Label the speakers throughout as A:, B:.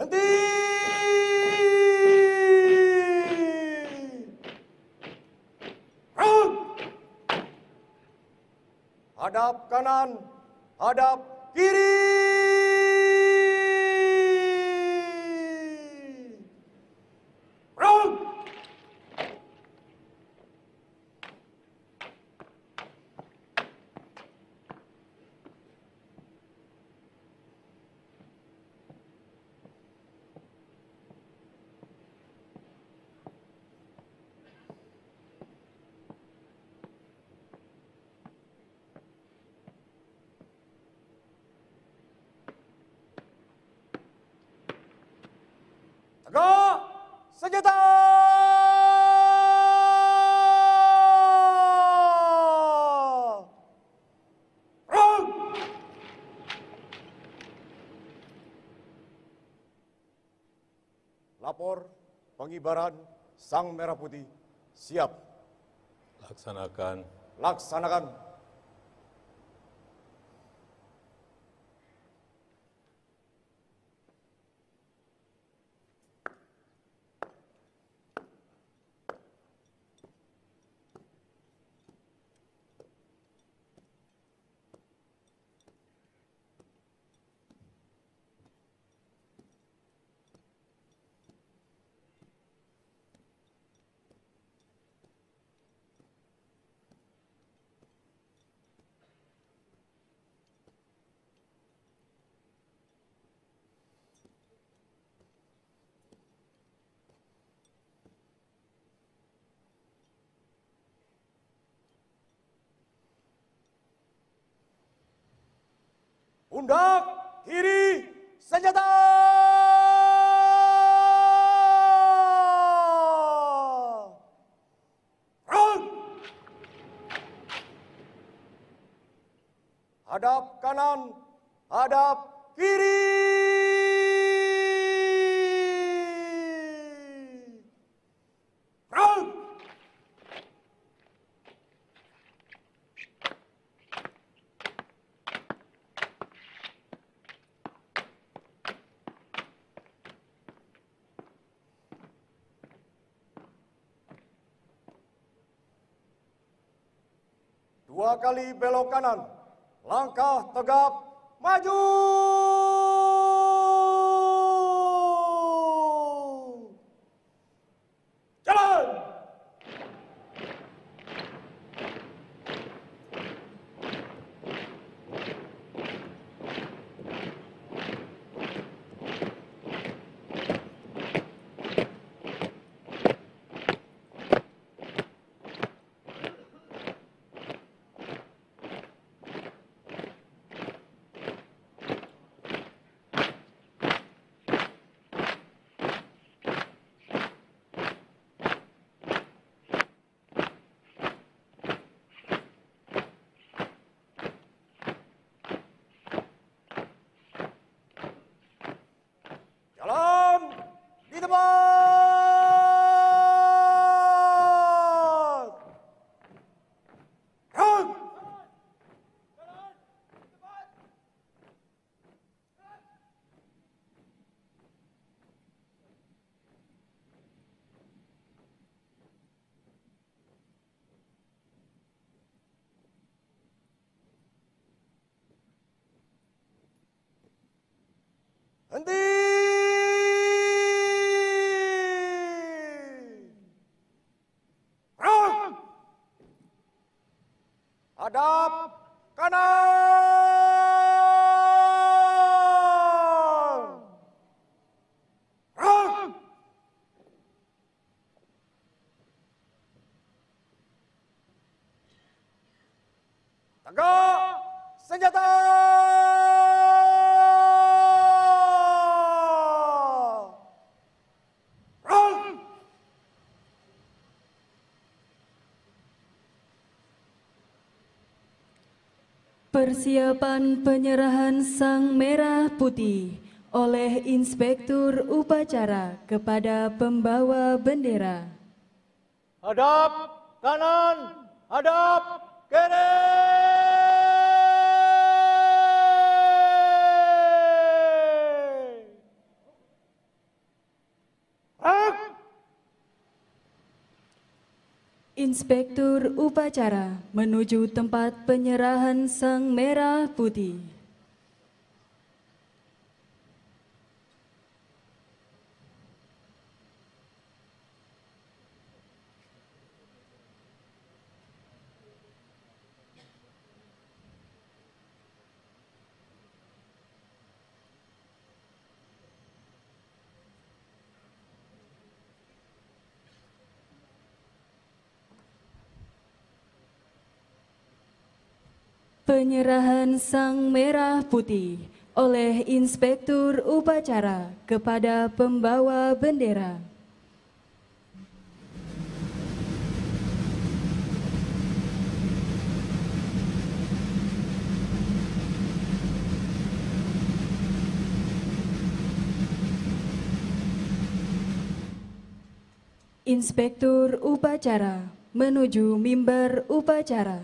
A: Henti! Run! Hadap kanan, hadap kiri. Run! Tegak senjata! Run! Lapor pengibaran Sang Merah Putih siap.
B: Laksanakan.
A: Laksanakan. Pundak kiri senjata! Run! Hadap kanan, hadap kiri. Run! Dua kali belok kanan, langkah tegap, maju! Jalan! Jalan di tempat. Run! Henti! Run! Hadap kanan! Run! Tegak senjata! Run!
C: Persiapan penyerahan Sang Merah Putih oleh Inspektur Upacara kepada pembawa bendera.
D: Hadap kanan, hadap kiri.
C: Inspektur upacara menuju tempat penyerahan sang merah putih. Penyerahan sang merah putih oleh Inspektur upacara kepada pembawa bendera. Inspektur upacara menuju mimbar upacara.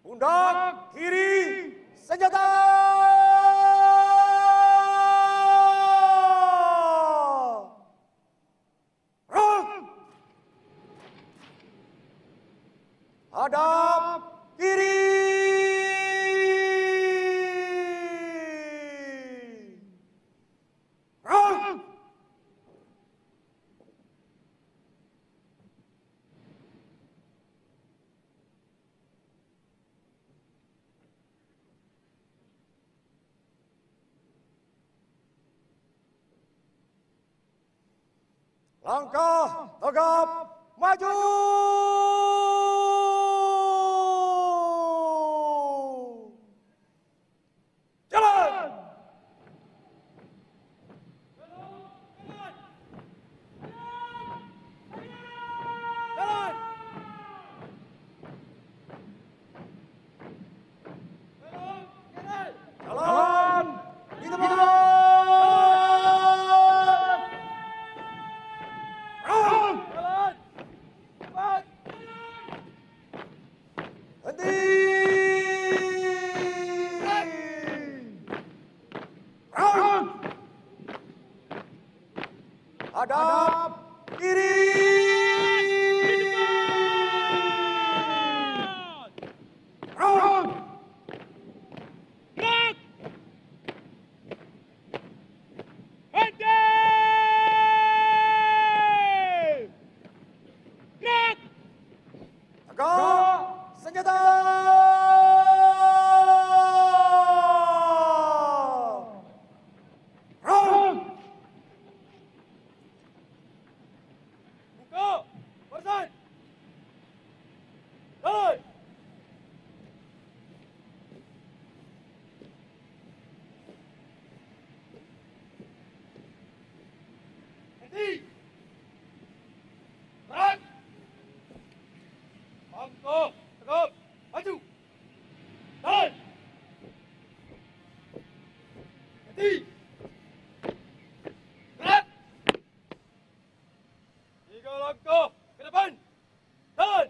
A: Pundak kiri, senjata! Rung! Hadap kiri! Rung! Langkah tegap maju. Jalan. Jalan. Di depan. Hadap kiri. Rung. Tegak senjata. Rung. Buka barisan. Jalan. Henti. Gerak. Bangkok, tegap, maju. Jalan. Henti. Gerak. 3 langkah ke depan. Jalan.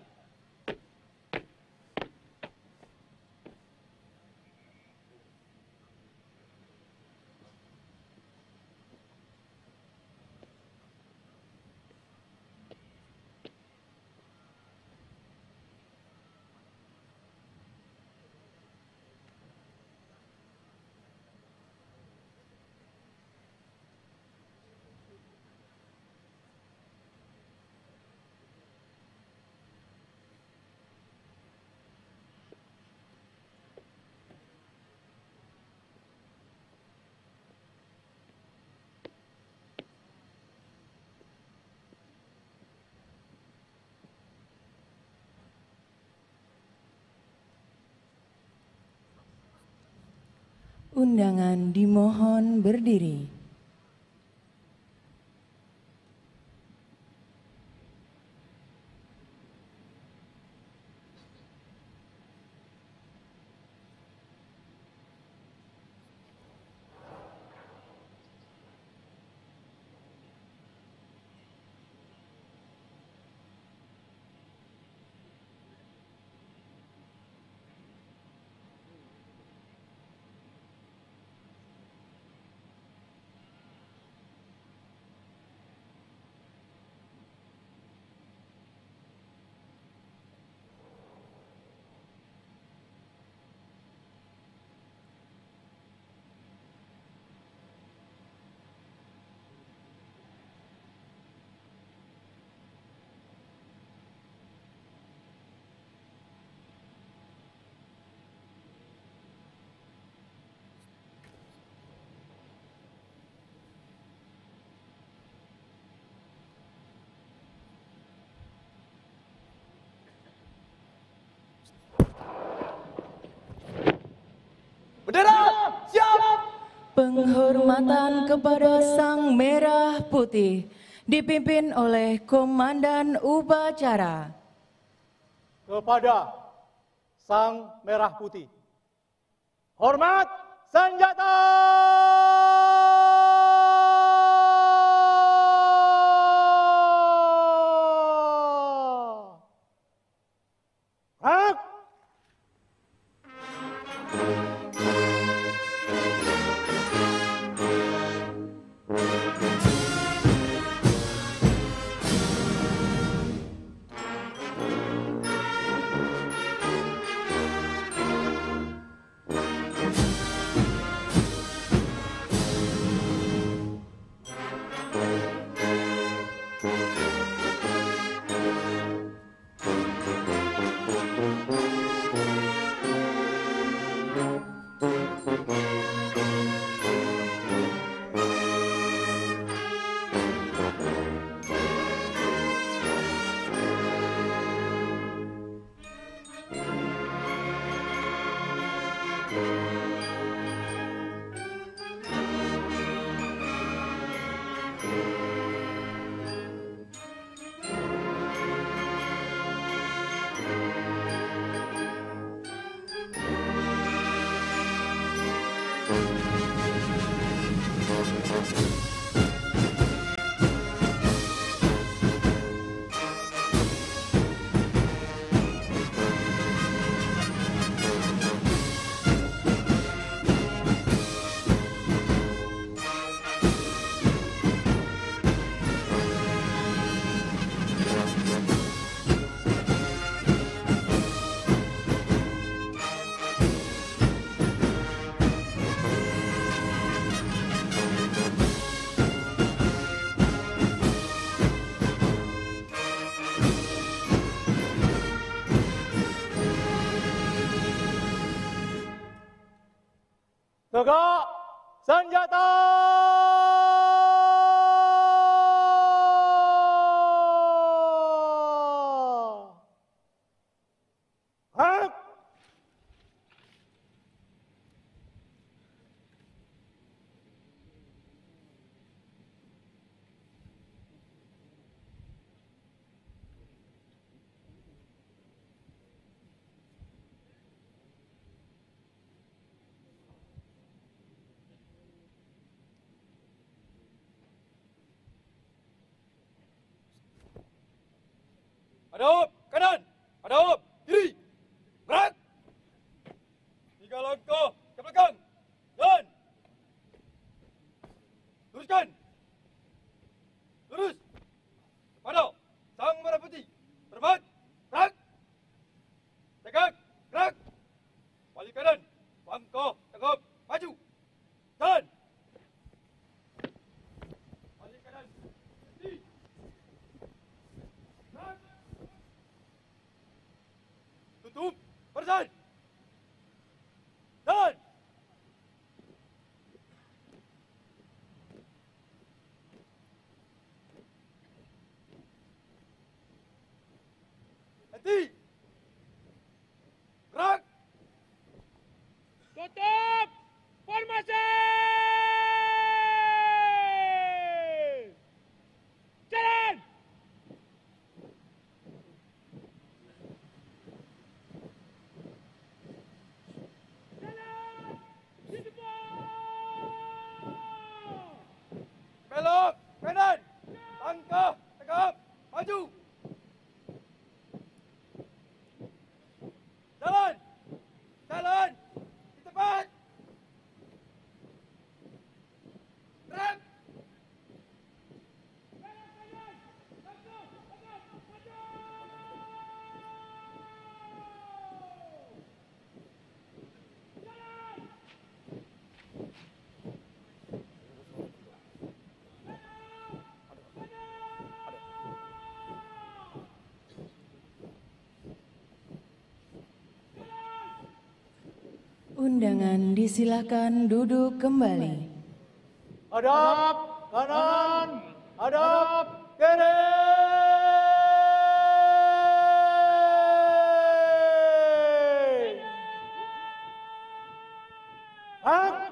E: Undangan dimohon berdiri. Penghormatan kepada Sang Merah Putih dipimpin oleh Komandan Upacara.
D: Kepada Sang Merah Putih. Hormat senjata! Gerak! Tegak senjata! Gerak!
A: Hadap kanan, hadap kiri, gerak. 3 langkah ke belakang dan luruskan. Lurus kepada Sang Merah Putih. Hormat, gerak. Tegak, gerak. Balik kanan, langkah tegap, maju. Jalan. Balik kanan, berhenti. Gerak. Tutup, barisan. Dan henti. Gerak.
D: Tutup! Formasi! Jalan! Jalan! Di depan!
A: Belok kanan. Langkah tegap, maju. Jalan. Jalan. Di tempat. Gerak.
E: Undangan disilakan duduk kembali.
D: Hadap kanan, hadap kiri. Gerak!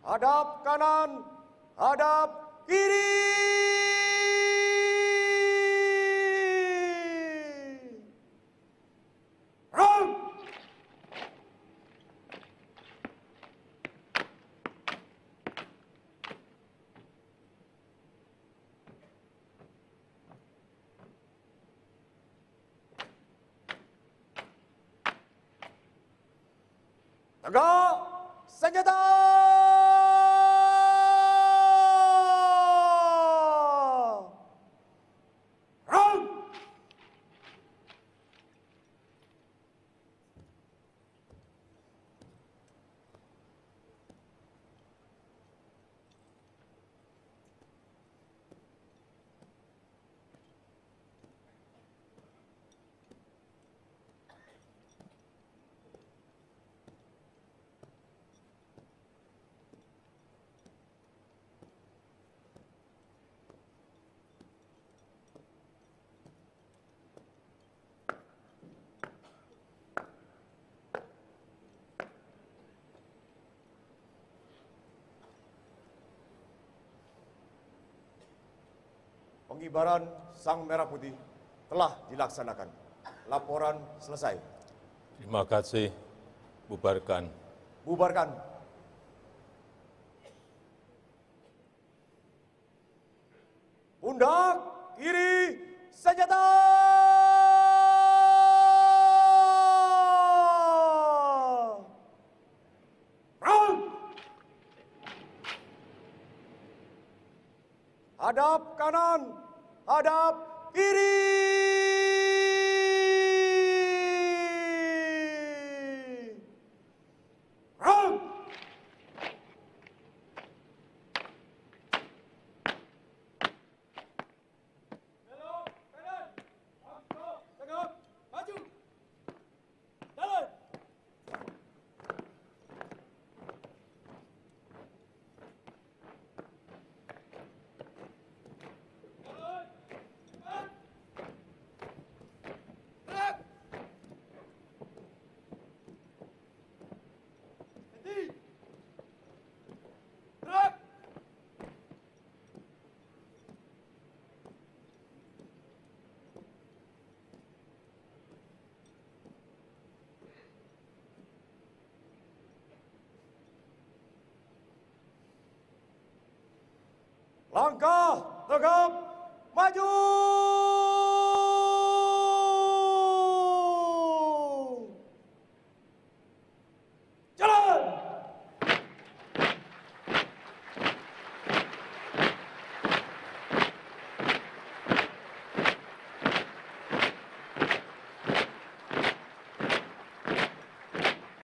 A: hadap kanan, hadap kiri. Run! Tegak senjata! Run! Pengibaran Sang Merah Putih telah dilaksanakan. Laporan selesai.
B: Terima kasih. Bubarkan.
A: Bubarkan. Pundak kiri senjata! Run! Hadap kanan, hadap kiri. Run!
D: Belok kanan. Angkut. Tegap. Maju. Jalan. Jalan. Cepat. Gerak. Henti. Gerak.
A: Langkah tegap maju.